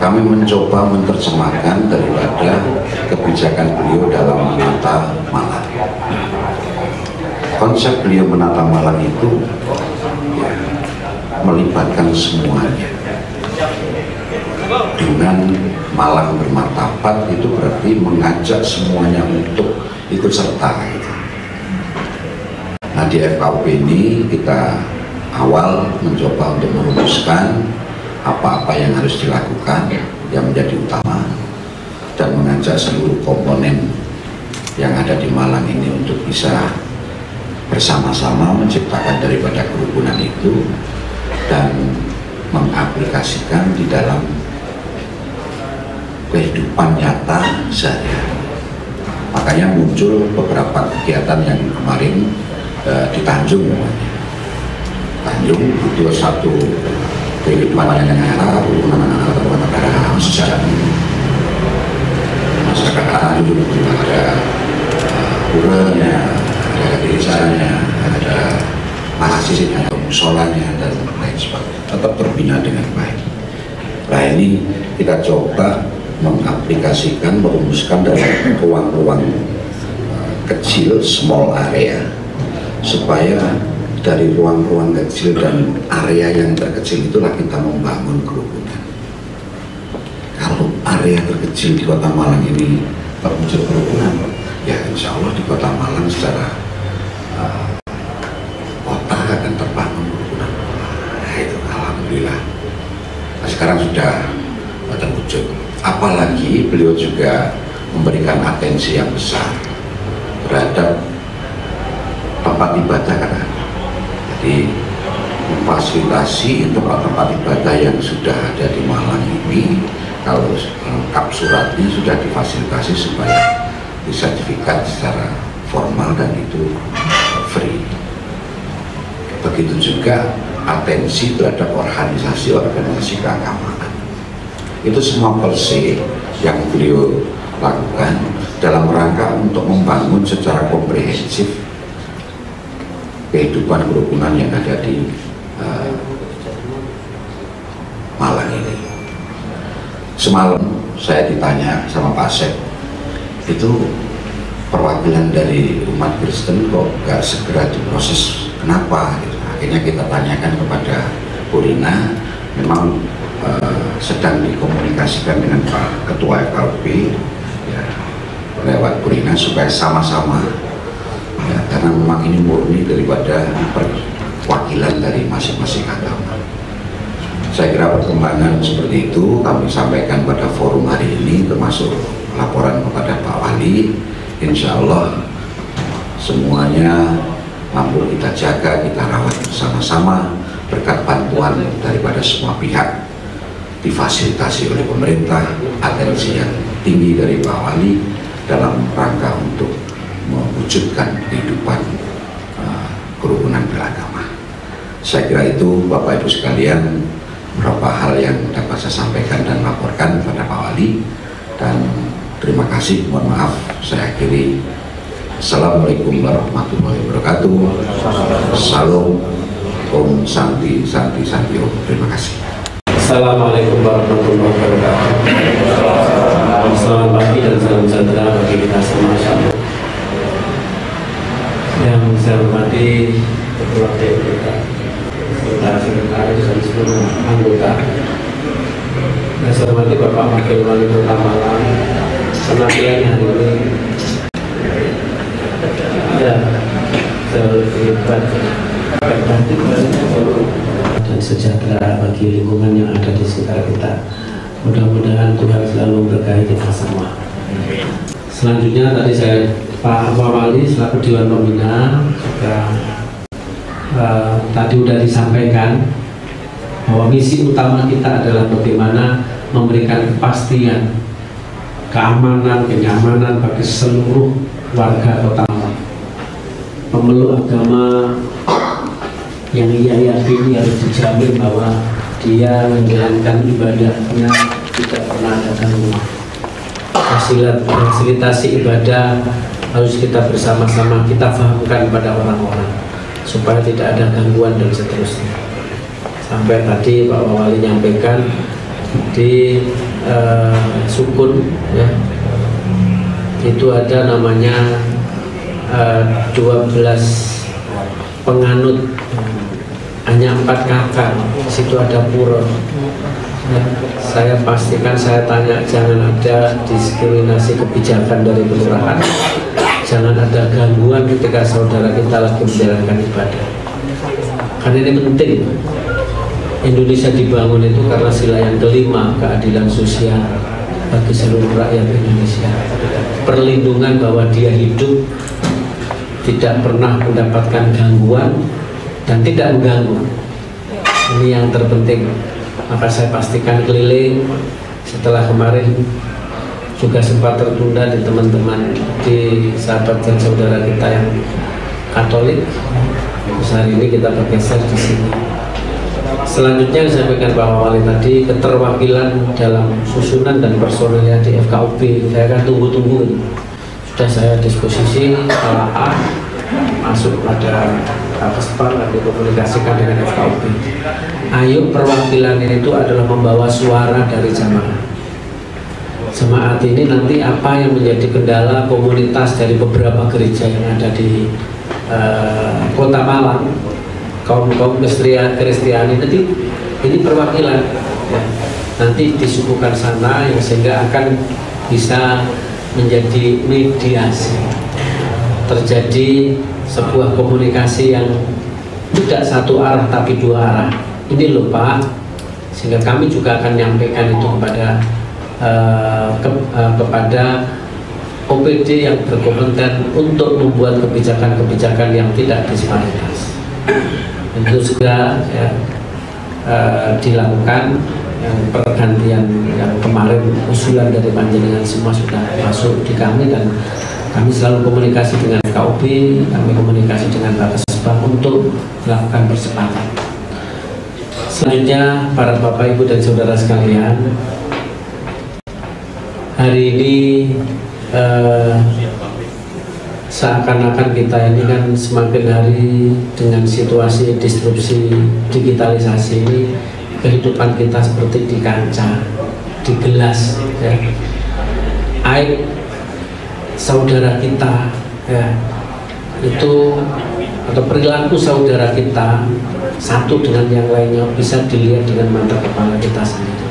kami mencoba menerjemahkan daripada kebijakan beliau dalam menata Malang. Konsep beliau menata Malang itu ya, melibatkan semuanya. Dengan Malang bermartabat itu berarti mengajak semuanya untuk ikut serta. Nah, di FKUP ini kita awal mencoba untuk merumuskan apa-apa yang harus dilakukan yang menjadi utama dan mengajak seluruh komponen yang ada di Malang ini untuk bisa bersama-sama menciptakan daripada kerukunan itu dan mengaplikasikan di dalam kehidupan nyata sehari-hari. Makanya muncul beberapa kegiatan yang kemarin di Tanjung. Tanjung itu satu kehidupan yang nyata, kerukunan antara masyarakat Tanjung, ada puranya, ada desanya, ada masjidnya, atau musolanya dan lain sebagainya, tetap terbina dengan baik. Nah, ini kita coba mengaplikasikan, merumuskan dalam ruang-ruang kecil, small area, supaya dari ruang-ruang kecil dan area yang terkecil itulah kita membangun kerukunan. Kalau area terkecil di Kota Malang ini terwujud kerukunan, ya insya Allah di Kota Malang secara kota akan terbangun kerukunan. Nah, itu alhamdulillah. Nah, sekarang sudah terwujud. Apalagi beliau juga memberikan atensi yang besar terhadap tempat ibadah kan. Jadi memfasilitasi tempat-tempat ibadah yang sudah ada di Malang ini, kalau lengkap suratnya sudah difasilitasi supaya disertifikat secara formal dan itu free. Begitu juga atensi terhadap organisasi keagamaan. Itu semua perse yang beliau lakukan dalam rangka untuk membangun secara komprehensif kehidupan kerukunan yang ada di Malang ini. Semalam saya ditanya sama Pak Sep, itu perwakilan dari umat Kristen kok gak segera diproses, kenapa? Gitu. Akhirnya kita tanyakan kepada Bu Rina, memang sedang dikomunikasikan dengan Pak Ketua FKUP ya, lewat Bu Rina supaya sama-sama ya, karena memang ini murni daripada perwakilan dari masing-masing agama. Saya kira perkembangan seperti itu kami sampaikan pada forum hari ini, termasuk laporan kepada Pak Wali. Insya Allah semuanya mampu kita jaga, kita rawat bersama-sama berkat bantuan daripada semua pihak, difasilitasi oleh pemerintah, atensi yang tinggi dari Pak Wali dalam rangka untuk mewujudkan kehidupan kerukunan beragama. Saya kira itu Bapak Ibu sekalian beberapa hal yang dapat saya sampaikan dan laporkan kepada Pak Wali, dan terima kasih, mohon maaf saya akhiri. Assalamualaikum warahmatullahi wabarakatuh. Salam Om Santi Santi Santi Om. Terima kasih. Assalamualaikum warahmatullahi wabarakatuh. Selamat pagi dan salam sejahtera bagi kita semua. Yang saya hormati Ketua DPK, Sekretaris dan seluruh anggota. Yang saya hormati Bapak Wakil Wali Kota Malang, penampilan hari ini ya terlibat dan sejahtera bagi lingkungan yang ada di sekitar kita. Mudah-mudahan Tuhan selalu memberkahi kita semua. Selanjutnya tadi saya Pak Wali selaku Dewan Pembina juga tadi sudah disampaikan bahwa misi utama kita adalah bagaimana memberikan kepastian, keamanan, kenyamanan bagi seluruh warga Kota Malang. Pemeluk agama yang ia yakini harus dijamin bahwa dia menjalankan ibadahnya tidak pernah ada gangguan. Fasilitasi ibadah harus kita bersama-sama kita fahamkan pada orang-orang supaya tidak ada gangguan dan seterusnya. Sampai tadi Pak Wali nyampaikan di Sukun ya, itu ada namanya 12 penganut, hanya 4 kakak. Di situ ada pura ya. Saya pastikan, saya tanya, jangan ada diskriminasi kebijakan dari kelurahan, jangan ada gangguan ketika saudara kita lagi menjalankan ibadah, karena ini penting. Indonesia dibangun itu karena sila yang kelima, keadilan sosial bagi seluruh rakyat Indonesia, perlindungan bahwa dia hidup tidak pernah mendapatkan gangguan dan tidak mengganggu. Ini yang terpenting. Maka saya pastikan keliling. Setelah kemarin juga sempat tertunda di teman-teman, di sahabat dan saudara kita yang Katolik, terus hari ini kita bergeser di sini. Selanjutnya disampaikan Pak Wali tadi, keterwakilan dalam susunan dan personilnya di FKUP. Saya akan tunggu-tunggu. Sudah saya disposisi, kalau A masuk pada kesempatan dan dikomunikasikan dengan FKUP. Ayo, perwakilan itu adalah membawa suara dari jamaah. Jemaat ini nanti apa yang menjadi kendala komunitas dari beberapa gereja yang ada di Kota Malang, kaum Kristiani, nanti ini perwakilan ya, nanti disuguhkan sana yang sehingga akan bisa menjadi mediasi, terjadi sebuah komunikasi yang tidak satu arah tapi 2 arah. Ini loh Pak, sehingga kami juga akan menyampaikan itu kepada OPD yang berkompeten untuk membuat kebijakan-kebijakan yang tidak disparitas. Itu segera ya, dilakukan. Yang pergantian yang kemarin usulan dari panjenengan semua sudah masuk di kami, dan kami selalu komunikasi dengan KUB, kami komunikasi dengan Bapak untuk melakukan percepatan. Selanjutnya, para Bapak, Ibu, dan Saudara sekalian, hari ini seakan-akan kita ini kan semakin hari dengan situasi disrupsi digitalisasi ini, kehidupan kita seperti di kaca, di gelas ya. Aib saudara kita ya, itu atau perilaku saudara kita satu dengan yang lainnya bisa dilihat dengan mata kepala kita sendiri,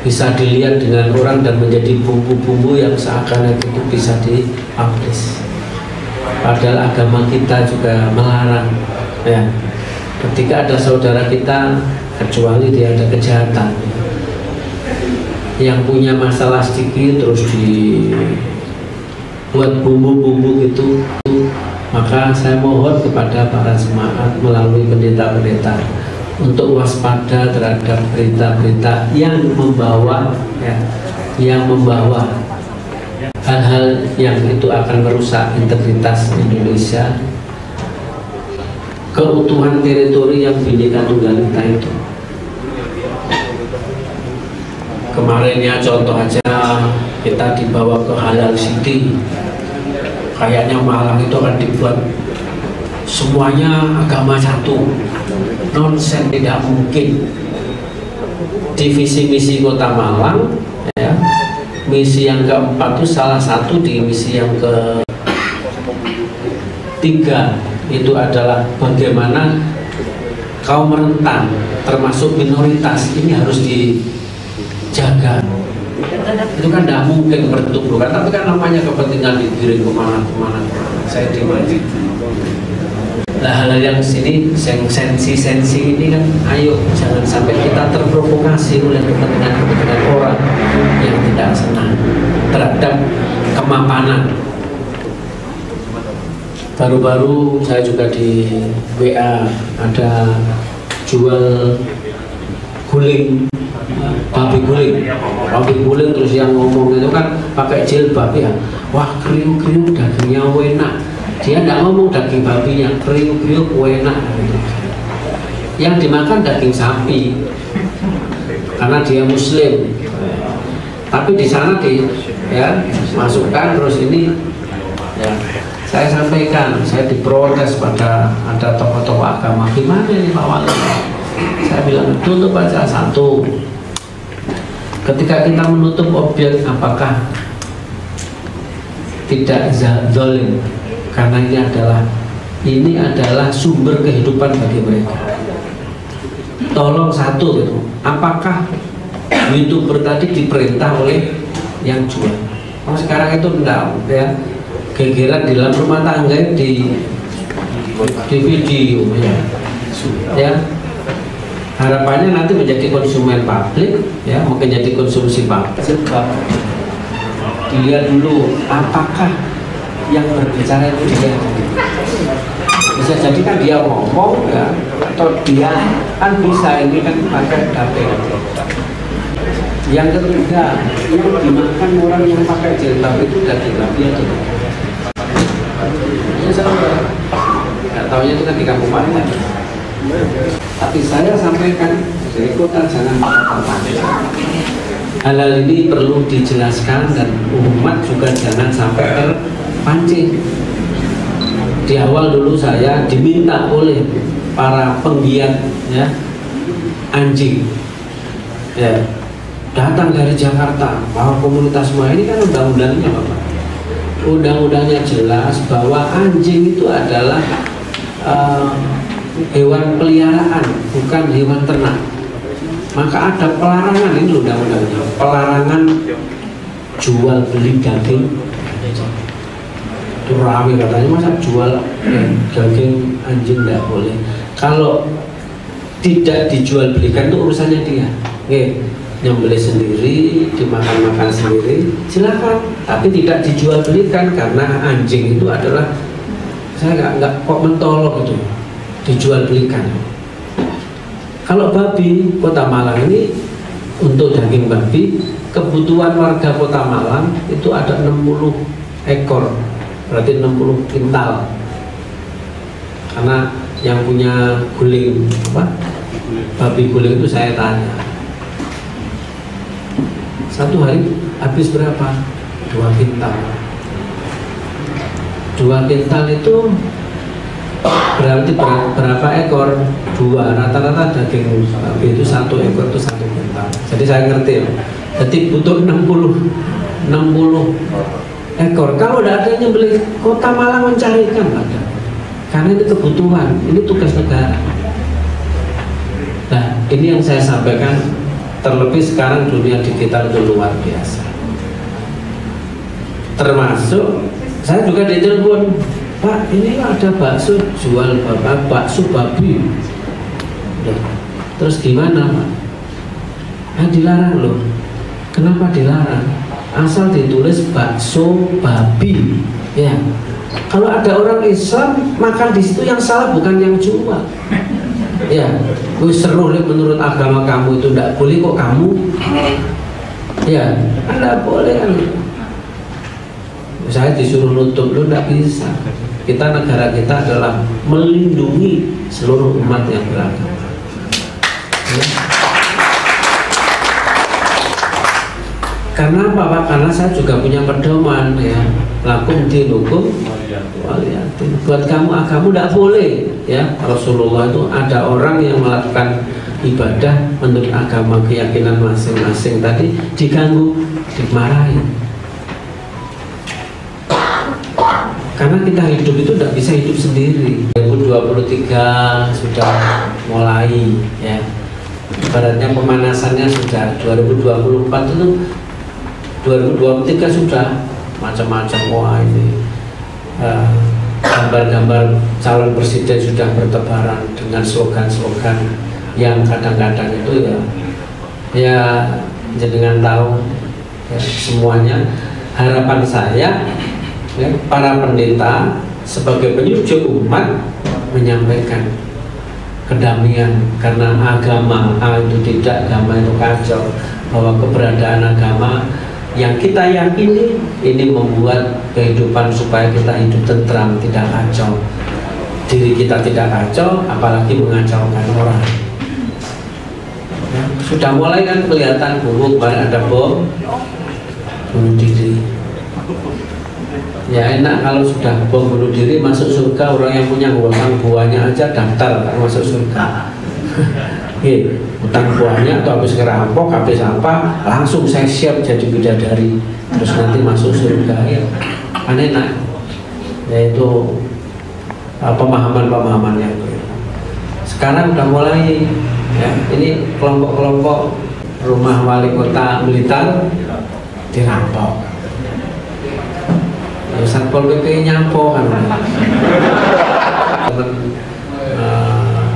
bisa dilihat dengan orang dan menjadi bumbu-bumbu yang seakan-akan itu bisa dipublish. Padahal agama kita juga melarang ya, ketika ada saudara kita, kecuali dia ada kejahatan yang punya masalah sedikit terus dibuat bumbu-bumbu gitu, maka saya mohon kepada para jemaat melalui pendeta-pendeta untuk waspada terhadap berita-berita yang membawa ya, yang membawa hal-hal yang itu akan merusak integritas Indonesia, keutuhan teritori yang Bhinneka Tunggal Ika itu. Kemarin ya contoh aja, kita dibawa ke Halal City, kayaknya Malang itu akan dibuat semuanya agama satu. Nonsen, tidak mungkin. Divisi misi Kota Malang ya, misi yang keempat itu salah satu di misi yang ketiga itu adalah bagaimana kaum rentan termasuk minoritas ini harus dijaga. Itu kan tidak mungkin bertumbuh, tapi kan namanya kepentingan digiring kemana-kemana. Saya dimana. Nah, hal yang sini, sensi-sensi ini kan, ayo jangan sampai kita terprovokasi oleh kepentingan-kepentingan orang yang tidak senang terhadap kemapanan. Baru-baru saya juga di WA ada jual guling, babi guling terus yang ngomong itu kan pakai jilbab ya, wah kriuk-kriuk dagingnya enak. Dia tidak ngomong daging babinya, kriuk-kriuk enak. Yang dimakan daging sapi karena dia Muslim. Tapi di sana ya masukkan terus ini ya. Saya sampaikan, saya diprotes pada ada tokoh-tokoh agama, gimana ini Pak Wali? Saya bilang betul tuh baca satu, Ketika kita menutup objek, apakah tidak zalim? Karena ini adalah sumber kehidupan bagi mereka. Tolong satu gitu, apakah YouTuber tadi diperintah oleh yang jual? Oh, sekarang itu enggak ya, gegeran di dalam rumah tangga di video ya. Harapannya nanti menjadi konsumen publik ya, mungkin jadi konsumsi publik. Dilihat dulu apakah yang berbicara itu dia. Bisa jadi kan dia ngomong ya, atau dia kan bisa ini kan pakai HP. Yang ketiga, yang dimakan orang yang pakai jilbab itu daging babi atau ya, saya nggak tahunya itu kan di kampung mana. Tapi saya sampaikan dari kota jangan terpancing. Hal-hal ini perlu dijelaskan dan umat juga jangan sampai terpancing. Di awal dulu saya diminta oleh para penggiat ya, anjing ya, datang dari Jakarta bahwa komunitas semua ini kan undang-undangnya Bapak. Undang-undangnya jelas bahwa anjing itu adalah hewan peliharaan, bukan hewan ternak. Maka ada pelarangan, ini undang-undangnya, pelarangan jual beli daging. Itu rame katanya, masa jual daging anjing tidak boleh. Kalau tidak dijual belikan itu urusannya dia. Oke, nyembelih sendiri, dimakan-makan sendiri, silakan. Tapi tidak dijual belikan karena anjing itu adalah, saya nggak kok mentolok itu dijual belikan. Kalau babi, Kota Malang ini untuk daging babi, kebutuhan warga Kota Malang itu ada 60 ekor, berarti 60 kintal. Karena yang punya guling babi guling itu saya tanya, satu hari habis berapa? 2 kintal. 2 kintal itu berarti berapa ekor? 2, rata-rata daging babi itu 1 ekor itu 1 kintal. Jadi saya ngerti, jadi butuh 60 ekor. Kalau tidak ada yang beli, Kota Malang mencarikan ada. Karena ini kebutuhan, ini tugas negara. Nah, ini yang saya sampaikan. Terlebih sekarang dunia digital itu luar biasa. Termasuk saya juga ditelepon, Pak, ini ada bakso jual bakso babi. Terus gimana Pak? Dilarang loh. Kenapa dilarang? Asal ditulis bakso babi. Ya. Kalau ada orang Islam makan di situ, yang salah bukan yang jual. Ya, seru menurut agama kamu itu tidak boleh kok kamu. Ya, Anda boleh kan. Saya disuruh nutup, lu tidak bisa. Kita, negara kita adalah melindungi seluruh umat yang beragama. Ya. Karena apa Pak? Karena saya juga punya pedoman ya, lakum dinukum waliyatin. Buat kamu agama tidak boleh ya. Rasulullah itu ada orang yang melakukan ibadah menurut agama keyakinan masing-masing tadi diganggu, dimarahi. Karena kita hidup itu tidak bisa hidup sendiri. 2023 sudah mulai ya. Ibaratnya pemanasannya sudah 2024 itu, 2023 sudah macam-macam. Wah ini gambar-gambar calon presiden sudah bertebaran dengan slogan-slogan yang kadang-kadang itu ya jangan tahu ya, semuanya. Harapan saya ya, para pendeta sebagai penyujuk umat menyampaikan kedamaian, karena agama itu tidak, agama itu kacau, bahwa keberadaan agama yang kita yakini ini membuat kehidupan supaya kita hidup tentram, tidak kacau. Diri kita tidak kacau, apalagi mengacaukan orang. Ya, sudah mulai kan kelihatan kemarin ada bom bunuh diri. Ya enak kalau sudah bom bunuh diri masuk surga, orang yang punya hutang buahnya aja daftar masuk surga. utang buahnya atau habis kerampok, habis apa, langsung saya siap jadi bidadari, terus nanti masuk surga, ya kan enak. Yaitu pemahaman-pemahaman yang berbeda. Sekarang udah mulai ya, ini kelompok-kelompok rumah wali kota Blitar dirampok. Ya, Satpol PP nyampok kan.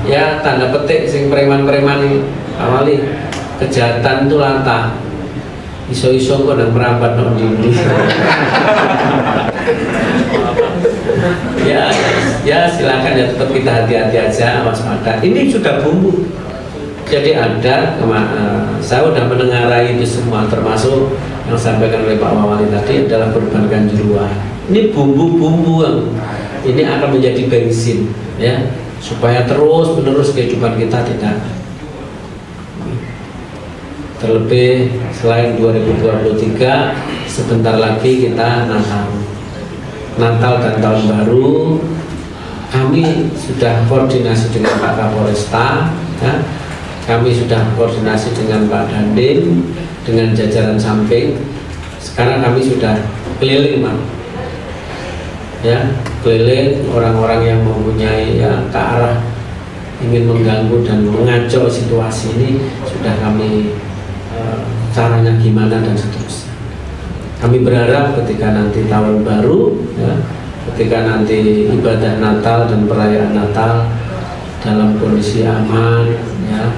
Ya tanda petik sing preman-preman awali kejahatan itu lata. Iso-iso kok nang merambat nang ndi. Ya silakan ya, tetap kita hati-hati aja, waspada. Ini sudah bumbu. Jadi ada saya sudah menengarai itu semua, termasuk yang disampaikan oleh Pak Wawali tadi adalah perubahan kanjuruhan. Ini bumbu-bumbu yang ini akan menjadi bensin ya, supaya terus-menerus kehidupan kita tidak. Terlebih selain 2023, sebentar lagi kita Natal dan Tahun Baru. Kami sudah koordinasi dengan Pak Kapolresta, ya. Kami sudah koordinasi dengan Pak Dandim, dengan jajaran samping. Sekarang kami sudah keliling, Pak. Ya, keliling orang-orang yang mempunyai ya, ke arah ingin mengganggu dan mengacau situasi ini, sudah kami caranya gimana dan seterusnya. Kami berharap ketika nanti tahun baru, ya, ketika nanti ibadah Natal dan perayaan Natal dalam kondisi aman, ya,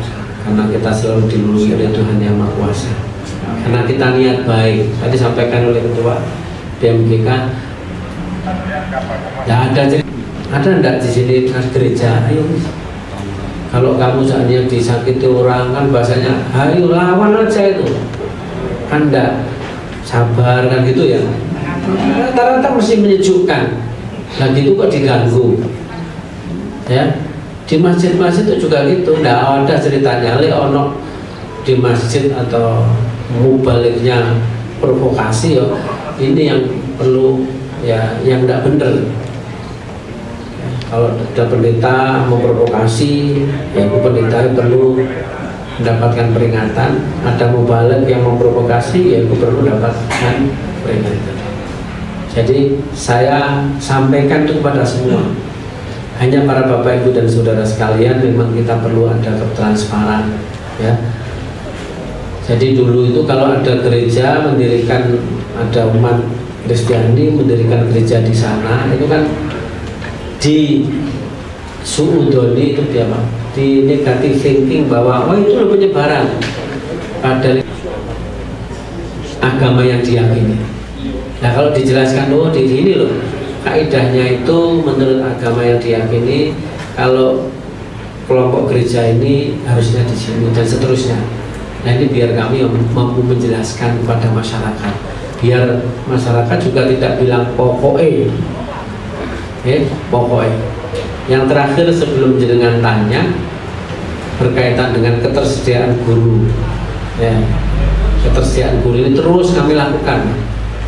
karena kita selalu dilindungi oleh Tuhan Yang Maha Kuasa. Karena kita niat baik. Tadi sampaikan oleh Ketua BMGK, ya ada enggak di sini gereja? Ayo. Kalau kamu saatnya disakiti orang kan bahasanya, ayo lawan aja itu. Kan enggak, sabar kan gitu ya. Rata-rata mesti menyejukkan. Nah gitu kok diganggu. Ya, di masjid-masjid itu juga gitu. Enggak ada ceritanya ono di masjid atau mubaliknya provokasi ya. Ini yang perlu ya, yang enggak bener. Kalau ada pendeta memprovokasi, ya pendeta perlu mendapatkan peringatan. Ada mubalik yang memprovokasi, ya perlu mendapatkan peringatan. Jadi saya sampaikan itu kepada semua. Hanya para bapak ibu dan saudara sekalian, memang kita perlu ada ketransparan, ya. Jadi dulu itu kalau ada gereja mendirikan, ada umat Kristiani mendirikan gereja di sana, itu kan di suudoni itu dia Pak, di negative thinking bahwa oh itu loh penyebaran pada agama yang diyakini. Nah kalau dijelaskan oh di sini loh kaidahnya itu menurut agama yang diyakini, kalau kelompok gereja ini harusnya di sini dan seterusnya. Nah ini biar kami mampu menjelaskan kepada masyarakat, biar masyarakat juga tidak bilang pokoknya. Pokoknya yang terakhir sebelum jenengan tanya berkaitan dengan ketersediaan guru, ya, ketersediaan guru ini terus kami lakukan,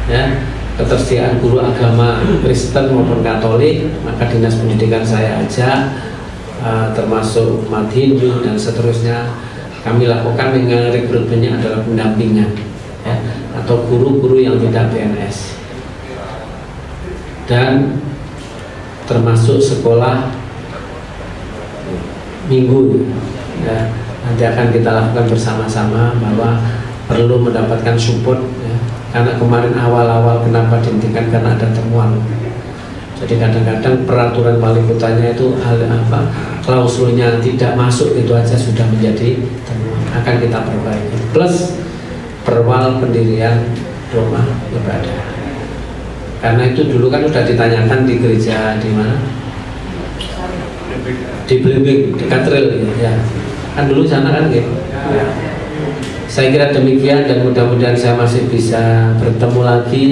ya, ketersediaan guru agama Kristen maupun Katolik, maka dinas pendidikan saya ajak, termasuk umat Hindu dan seterusnya, kami lakukan dengan rekrutmennya adalah pendampingan, ya, atau guru-guru yang tidak PNS dan termasuk sekolah minggu, ya, nanti akan kita lakukan bersama-sama bahwa perlu mendapatkan support, ya, karena kemarin awal-awal kenapa dihentikan karena ada temuan. Jadi kadang-kadang peraturan wali kotanya itu klausulnya tidak masuk itu aja sudah menjadi temuan, akan kita perbaiki plus perwal pendirian rumah ibadah. Karena itu dulu kan sudah ditanyakan di gereja di mana? Di Blimbing, di Katral, ya. Kan dulu sana kan gitu. Ya. Saya kira demikian dan mudah-mudahan saya masih bisa bertemu lagi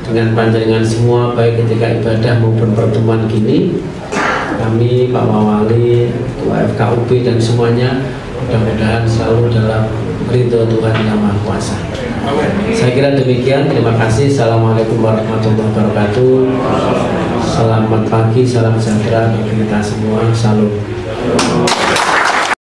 dengan panjenengan semua baik ketika ibadah maupun pertemuan gini. Kami Pak Wawali, Ketua FKUB dan semuanya mudah-mudahan selalu dalam ridho Tuhan Yang Maha Kuasa. Saya kira demikian, terima kasih. Assalamualaikum warahmatullahi wabarakatuh. Selamat pagi, salam sejahtera bagi kita semua. Salam.